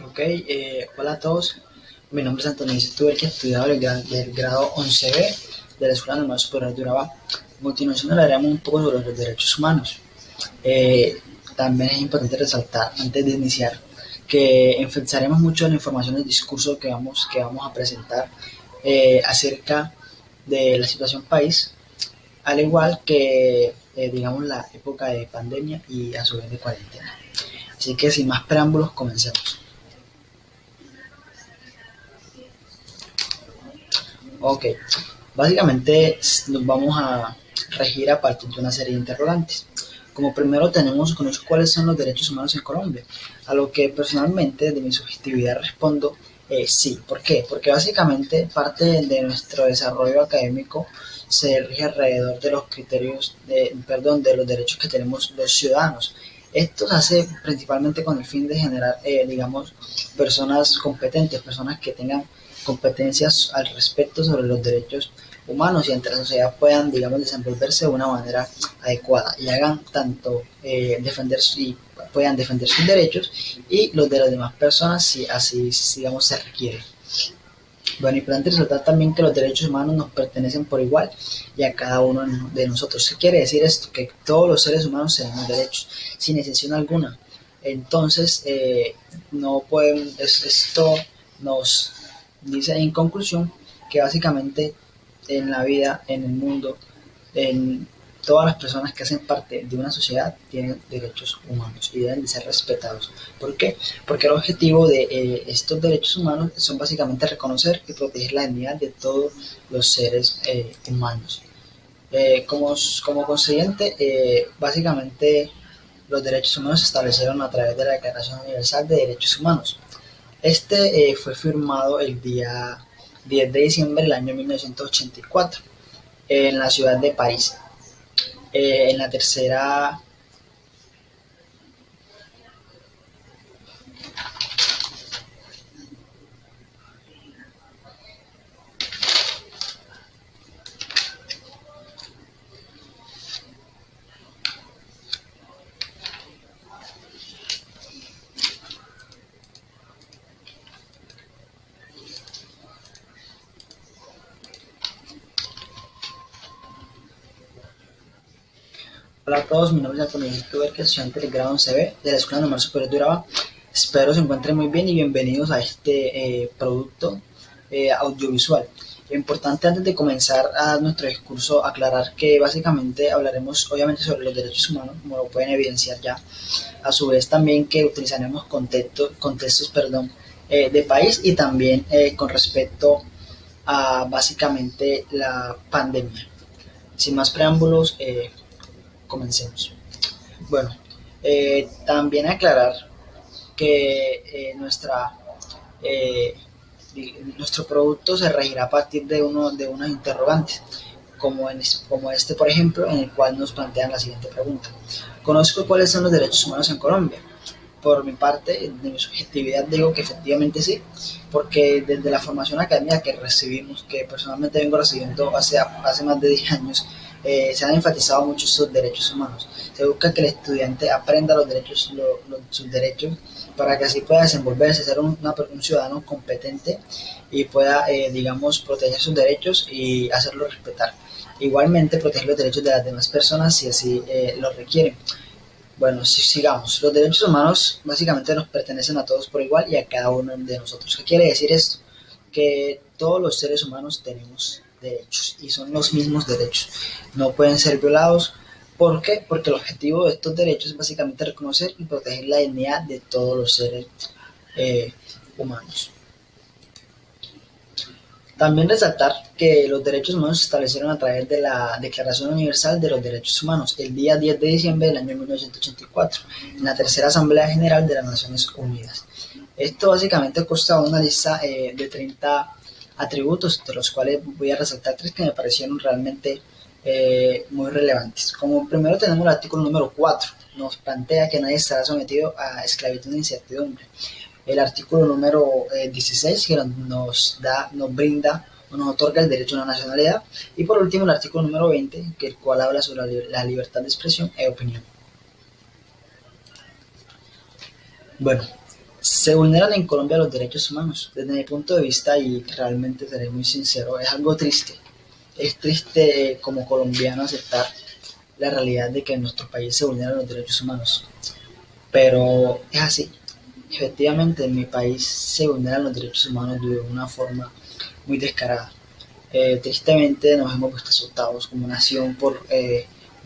Ok, hola a todos. Mi nombre es Antonio Tuber, que estudiado del grado 11B de la Escuela Normal Superior de Urabá. A continuación hablaremos un poco sobre los derechos humanos. También es importante resaltar, antes de iniciar, que enfatizaremos mucho la información del discurso que vamos a presentar acerca de la situación país, al igual que, digamos, la época de pandemia y a su vez de cuarentena. Así que sin más preámbulos, comencemos. Ok, básicamente nos vamos a regir a partir de una serie de interrogantes. Como primero tenemos conocer cuáles son los derechos humanos en Colombia, a lo que personalmente de mi subjetividad respondo sí. ¿Por qué? Porque básicamente parte de nuestro desarrollo académico se rige alrededor de los criterios, de los derechos que tenemos los ciudadanos. Esto se hace principalmente con el fin de generar, digamos, personas competentes, personas que tengan competencias al respecto sobre los derechos humanos y entre la sociedad puedan, digamos, desenvolverse de una manera adecuada y hagan tanto y puedan defender sus derechos y los de las demás personas si así, digamos, se requiere. Bueno, importante resaltar también que los derechos humanos nos pertenecen por igual y a cada uno de nosotros. ¿Qué quiere decir esto? Que todos los seres humanos tenemos derechos, sin excepción alguna. Entonces, no pueden, esto nos dice en conclusión que básicamente en la vida, en el mundo, en todas las personas que hacen parte de una sociedad tienen derechos humanos y deben de ser respetados. ¿Por qué? Porque el objetivo de estos derechos humanos son básicamente reconocer y proteger la dignidad de todos los seres humanos. Como consiguiente, básicamente los derechos humanos se establecieron a través de la Declaración Universal de Derechos Humanos. Este fue firmado el día 10 de diciembre del año 1984 en la ciudad de París. En la tercera. Hola a todos, mi nombre es Antonio Tuber, estudiante del grado 11B de la Escuela Normal Superior de Urabá. Espero se encuentren muy bien y bienvenidos a este producto audiovisual. Lo importante antes de comenzar a nuestro discurso, aclarar que básicamente hablaremos obviamente sobre los derechos humanos, como lo pueden evidenciar ya. A su vez también que utilizaremos contextos de país y también con respecto a básicamente la pandemia. Sin más preámbulos, comencemos. Bueno, también aclarar que eh, nuestro producto se regirá a partir de unos interrogantes, como este, por ejemplo, en el cual nos plantean la siguiente pregunta. ¿Conozco cuáles son los derechos humanos en Colombia? Por mi parte, de mi subjetividad, digo que efectivamente sí, porque desde la formación académica que recibimos, que personalmente vengo recibiendo hace más de 10 años, se han enfatizado mucho sus derechos humanos. Se busca que el estudiante aprenda sus derechos para que así pueda desenvolverse, ser un ciudadano competente y pueda, digamos, proteger sus derechos y hacerlos respetar. Igualmente, proteger los derechos de las demás personas si así lo requieren. Bueno, si sigamos. Los derechos humanos básicamente nos pertenecen a todos por igual y a cada uno de nosotros. ¿Qué quiere decir esto? Que todos los seres humanos tenemos derechos y son los mismos derechos. No pueden ser violados. ¿Por qué? Porque el objetivo de estos derechos es básicamente reconocer y proteger la dignidad de todos los seres humanos. También resaltar que los derechos humanos se establecieron a través de la Declaración Universal de los Derechos Humanos el día 10 de diciembre del año 1984 en la Tercera Asamblea General de las Naciones Unidas. Esto básicamente consta una lista de 30 atributos, de los cuales voy a resaltar tres que me parecieron realmente muy relevantes. Como primero tenemos el artículo número 4, nos plantea que nadie estará sometido a esclavitud ni incertidumbre. El artículo número 16 que nos brinda o nos otorga el derecho a una nacionalidad, y por último el artículo número 20, que el cual habla sobre la libertad de expresión e opinión. Bueno, Se vulneran en Colombia los derechos humanos. Desde mi punto de vista, y realmente seré muy sincero, es algo triste. Es triste como colombiano aceptar la realidad de que en nuestro país se vulneran los derechos humanos. Pero es así. Efectivamente, en mi país se vulneran los derechos humanos de una forma muy descarada. Tristemente nos hemos visto asustados como nación por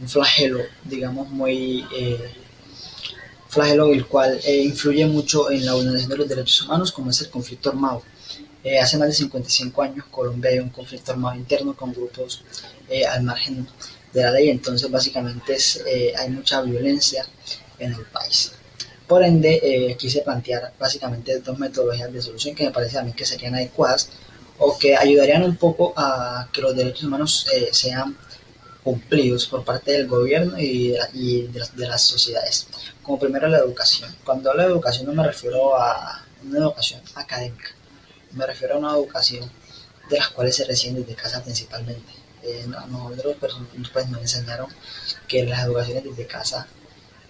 un flagelo, digamos, muy flagelo el cual influye mucho en la vulneración de los derechos humanos, como es el conflicto armado. Hace más de 55 años Colombia hay un conflicto armado interno con grupos al margen de la ley, entonces básicamente hay mucha violencia en el país. Por ende, quise plantear básicamente dos metodologías de solución que me parece a mí que serían adecuadas o que ayudarían un poco a que los derechos humanos sean cumplidos por parte del gobierno y de las sociedades. Como primero la educación. Cuando hablo de educación no me refiero a una educación académica, me refiero a una educación de las cuales se reciben desde casa principalmente. Nosotros pues, nos enseñaron que las educaciones desde casa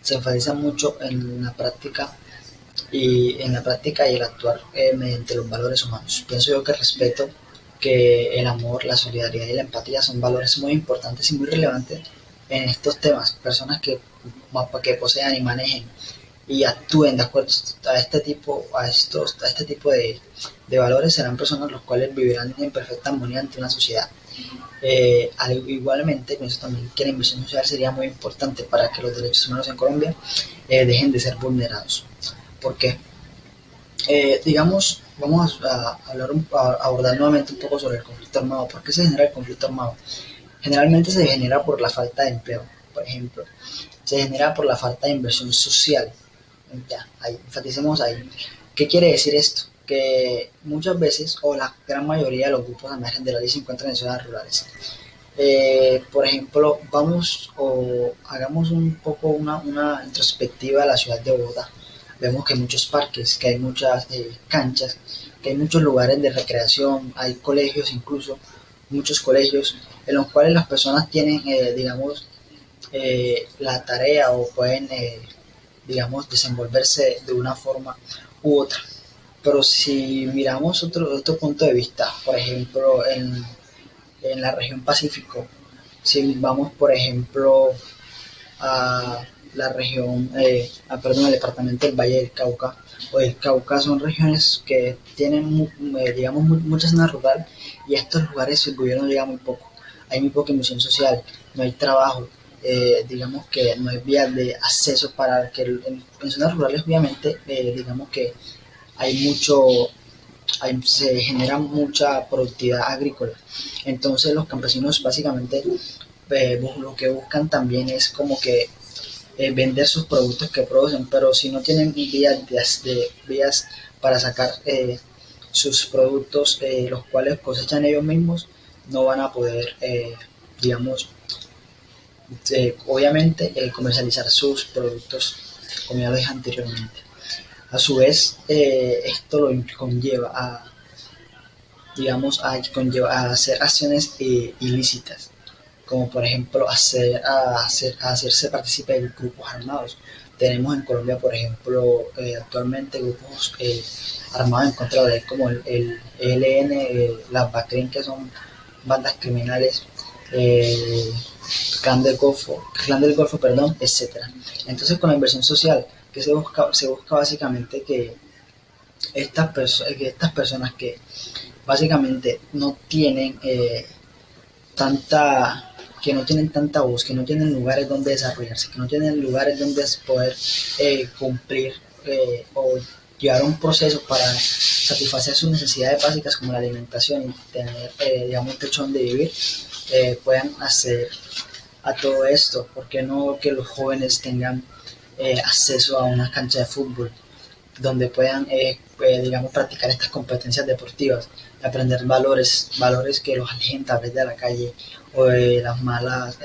se enfatizan mucho en la práctica y el actuar mediante los valores humanos. Pienso yo que el respeto, que el amor, la solidaridad y la empatía son valores muy importantes y muy relevantes en estos temas. Personas que posean y manejen y actúen de acuerdo a este tipo de valores serán personas los cuales vivirán en perfecta armonía ante una sociedad. Igualmente, pienso también que la inversión social sería muy importante para que los derechos humanos en Colombia dejen de ser vulnerados. ¿Por qué? Digamos, vamos a abordar nuevamente un poco sobre el conflicto armado. ¿Por qué se genera el conflicto armado? Generalmente se genera por la falta de empleo, por ejemplo. Se genera por la falta de inversión social. Ya, ahí, enfaticemos ahí. ¿Qué quiere decir esto? Que muchas veces, o la gran mayoría de los grupos al margen de la ley se encuentran en zonas rurales. Por ejemplo, vamos o hagamos un poco una introspectiva de la ciudad de Bogotá. Vemos que hay muchos parques, que hay muchas canchas, que hay muchos lugares de recreación, hay colegios incluso, muchos colegios en los cuales las personas tienen, digamos, la tarea o pueden, digamos, desenvolverse de una forma u otra. Pero si miramos otro punto de vista, por ejemplo, en la región Pacífico, si vamos, por ejemplo, a la región, perdón, el departamento del Valle del Cauca o del Cauca, son regiones que tienen, digamos, mucha zona rural y a estos lugares el gobierno llega muy poco. Hay muy poca inversión social, no hay trabajo, digamos que no hay vías de acceso para que en zonas rurales obviamente, digamos que hay mucho, se genera mucha productividad agrícola. Entonces los campesinos básicamente lo que buscan también es como que vender sus productos que producen, pero si no tienen vías para sacar sus productos, los cuales cosechan ellos mismos, no van a poder, digamos, obviamente, comercializar sus productos, como ya lo dije anteriormente. A su vez, esto lo conlleva a hacer acciones ilícitas, como por ejemplo hacerse partícipe de grupos armados. Tenemos en Colombia, por ejemplo, actualmente grupos armados en contra de la ley como el ELN, las BACRIM, que son bandas criminales, eh, Clan del Golfo, perdón, etcétera. Entonces, con la inversión social, que se busca básicamente que estas personas que básicamente no tienen tanta que no tienen tanta voz, que no tienen lugares donde desarrollarse, que no tienen lugares donde poder cumplir o llevar un proceso para satisfacer sus necesidades básicas como la alimentación y tener, digamos, un techo donde vivir, puedan acceder a todo esto. ¿Por qué no que los jóvenes tengan acceso a una cancha de fútbol donde puedan, digamos, practicar estas competencias deportivas, aprender valores que los alejen tal vez de la calle o de las malas,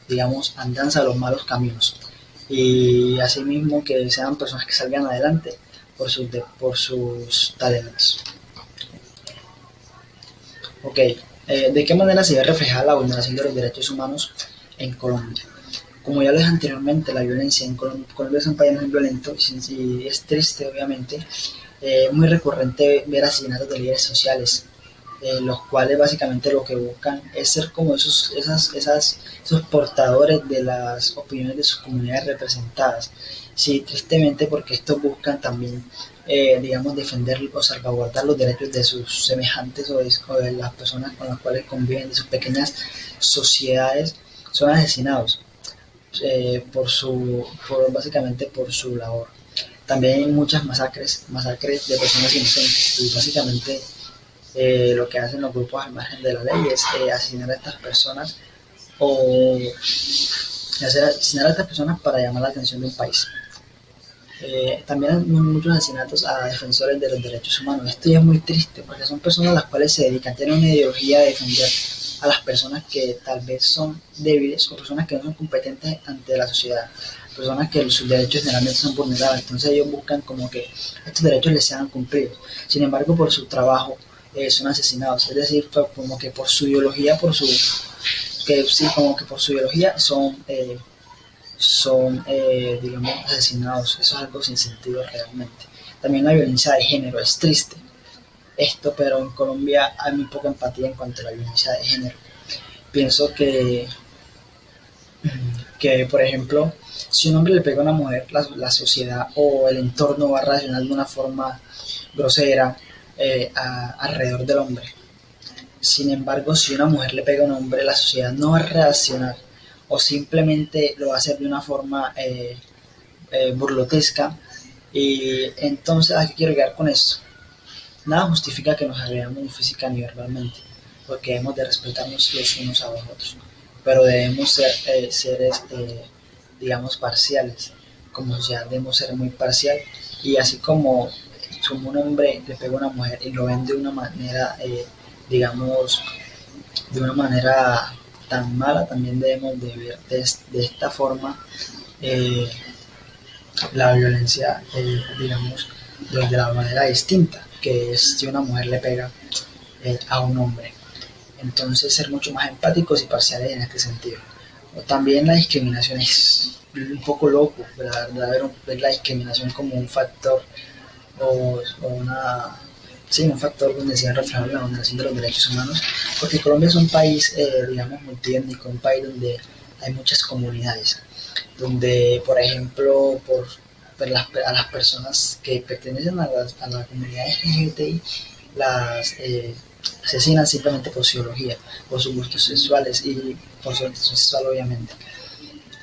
digamos, andanzas, los malos caminos? Y asimismo que sean personas que salgan adelante por sus talentos. Ok, ¿de qué manera se ve reflejada la vulneración de los derechos humanos en Colombia? Como ya lo dije anteriormente, la violencia en Colombia es un país muy violento y es triste, obviamente. Muy recurrente ver asesinatos de líderes sociales, los cuales básicamente lo que buscan es ser como esos portadores de las opiniones de sus comunidades representadas. Sí, tristemente porque estos buscan también, digamos, defender o salvaguardar los derechos de sus semejantes o de las personas con las cuales conviven, de sus pequeñas sociedades, son asesinados básicamente por su labor. También hay muchas masacres de personas inocentes y básicamente lo que hacen los grupos al margen de la ley es asesinar a estas personas o hacer asesinar a estas personas para llamar la atención de un país. También hay muchos asesinatos a defensores de los derechos humanos. Esto ya es muy triste porque son personas a las cuales se dedican, tienen una ideología de defender a las personas que tal vez son débiles o personas que no son competentes ante la sociedad, personas que sus derechos generalmente son vulnerables. Entonces ellos buscan como que estos derechos les sean cumplidos. Sin embargo, por su trabajo son asesinados, es decir, como que por su ideología, como que por su ideología son digamos, asesinados. Eso es algo sin sentido realmente. También la violencia de género es triste esto, pero en Colombia hay muy poca empatía en cuanto a la violencia de género. Pienso que por ejemplo, si un hombre le pega a una mujer, la sociedad o el entorno va a reaccionar de una forma grosera alrededor del hombre. Sin embargo, si una mujer le pega a un hombre, la sociedad no va a reaccionar o simplemente lo va a hacer de una forma burlotesca. Y entonces, ¿a qué quiero llegar con esto? Nada justifica que nos agredamos física ni verbalmente, porque hemos de respetarnos los unos a los otros, pero debemos ser seres, digamos, parciales. Como sociedad debemos ser muy parcial y así como un hombre le pega a una mujer y lo ven de una manera, digamos, de una manera tan mala, también debemos de ver de esta forma eh, la violencia, digamos, de la manera distinta, que es si una mujer le pega a un hombre. Entonces, ser mucho más empáticos y parciales en este sentido. También la discriminación es un poco loco, ¿verdad? Ver la discriminación como un factor o una sí, un factor donde se ha reflejado la vulneración de los derechos humanos, porque Colombia es un país, digamos, multiétnico, un país donde hay muchas comunidades, donde, por ejemplo, a las personas que pertenecen a la comunidad LGBTI, las asesinan simplemente por su ideología, por sus gustos sexuales y por su orientación sexual, obviamente.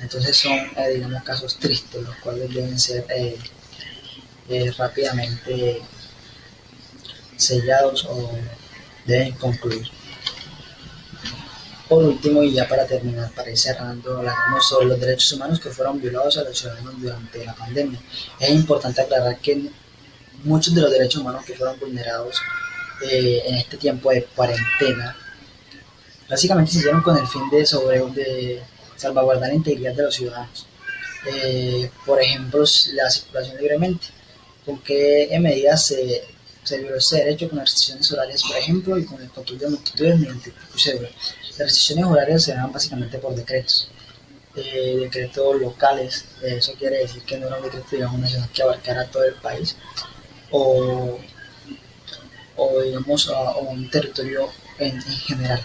Entonces son, digamos, casos tristes, los cuales deben ser rápidamente sellados o deben concluir. Por último, y ya para terminar, para ir cerrando, hablaremos sobre los derechos humanos que fueron violados a los ciudadanos durante la pandemia. Es importante aclarar que muchos de los derechos humanos que fueron vulnerados en este tiempo de cuarentena básicamente se hicieron con el fin de salvaguardar la integridad de los ciudadanos. Por ejemplo, la circulación libremente. ¿Con qué medidas se violó ese derecho? Con las restricciones horarias, por ejemplo, y con el control de multitudes mediante el pico y cédula. Las restricciones horarias se dan básicamente por decretos locales. Eso quiere decir que no era un decreto, digamos, nacional que abarcara todo el país o, o digamos, o un territorio en general.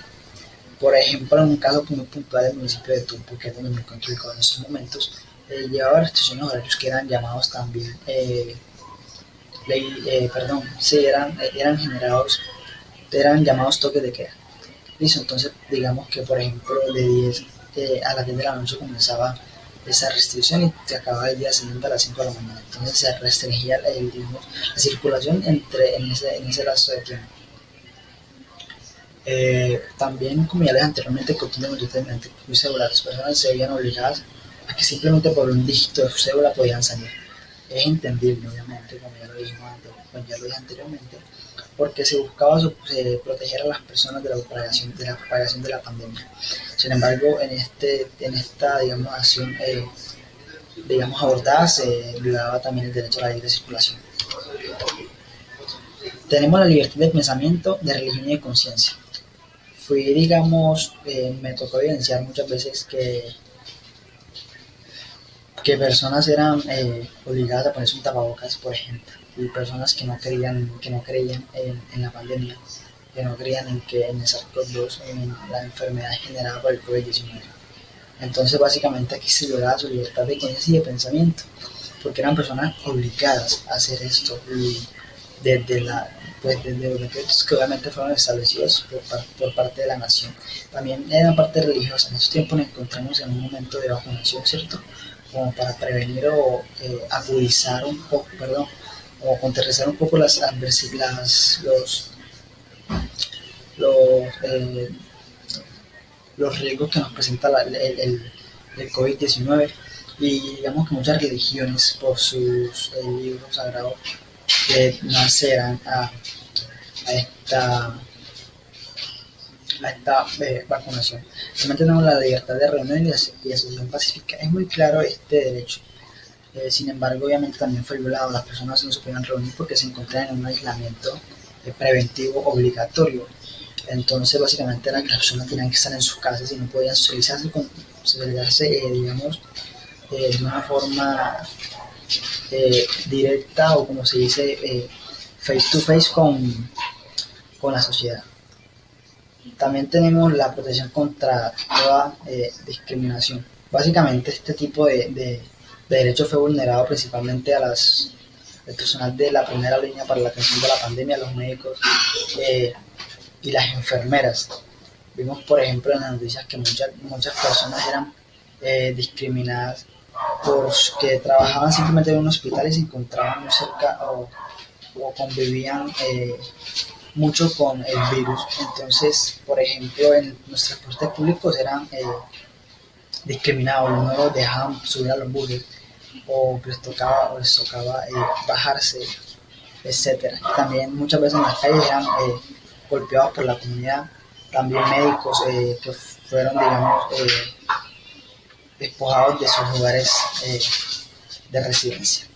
Por ejemplo, en un caso muy puntual del municipio de Tumpo, que es donde me encuentro ubicado en estos momentos, llevaba restricciones horarios que eran llamados también, sí, eran generados, eran llamados toques de queda. Listo, entonces digamos que por ejemplo de 10 a las 10 de la noche comenzaba esa restricción y se acababa el día siguiente a las 5 de la mañana. Entonces se restringía digamos, la circulación en ese lapso de tiempo. También, como ya les anteriormente, continuamente muy segura, las personas se veían obligadas a que simplemente por un dígito de su cédula podían salir. Es entendible, obviamente, como ya lo dije anteriormente, porque se buscaba proteger a las personas de la propagación de la pandemia. Sin embargo, en esta digamos, acción digamos, abordada se violaba también el derecho a la libre circulación. Tenemos la libertad de pensamiento, de religión y de conciencia. Me tocó evidenciar muchas veces que personas eran obligadas a ponerse un tapabocas, por ejemplo, y personas que no creían en la pandemia, que no creían en el SARS-CoV-2, en la enfermedad generada por el COVID-19. Entonces, básicamente aquí se violaba su libertad de conciencia y de pensamiento, porque eran personas obligadas a hacer esto y desde la desde los decretos que obviamente fueron establecidos por parte de la nación. También en la parte religiosa, en estos tiempos nos encontramos en un momento de vacunación, ¿cierto? Como para prevenir o agudizar un poco, perdón, o contrarrestar un poco los, eh, los riesgos que nos presenta el COVID-19 y digamos que muchas religiones por sus libros sagrados nacerán a esta, vacunación. También tenemos la libertad de reunión y asociación pacífica. Es muy claro este derecho. Sin embargo, obviamente también fue violado. Las personas no se podían reunir porque se encontraban en un aislamiento preventivo obligatorio. Entonces, básicamente, las personas tenían que estar en sus casas y no podían socializarse digamos, de una forma directa o como se dice, face to face con la sociedad. También tenemos la protección contra toda discriminación. Básicamente este tipo de derecho fue vulnerado principalmente el personal de la primera línea para la atención de la pandemia, los médicos y las enfermeras. Vimos, por ejemplo, en las noticias que muchas personas eran discriminadas porque trabajaban simplemente en un hospital y se encontraban muy cerca o convivían mucho con el virus. Entonces, por ejemplo, en los transportes públicos eran discriminados, no los dejaban subir a los buses o les tocaba bajarse, etcétera. También muchas veces en las calles eran golpeados por la comunidad, también médicos que fueron, digamos, despojados de sus lugares de residencia.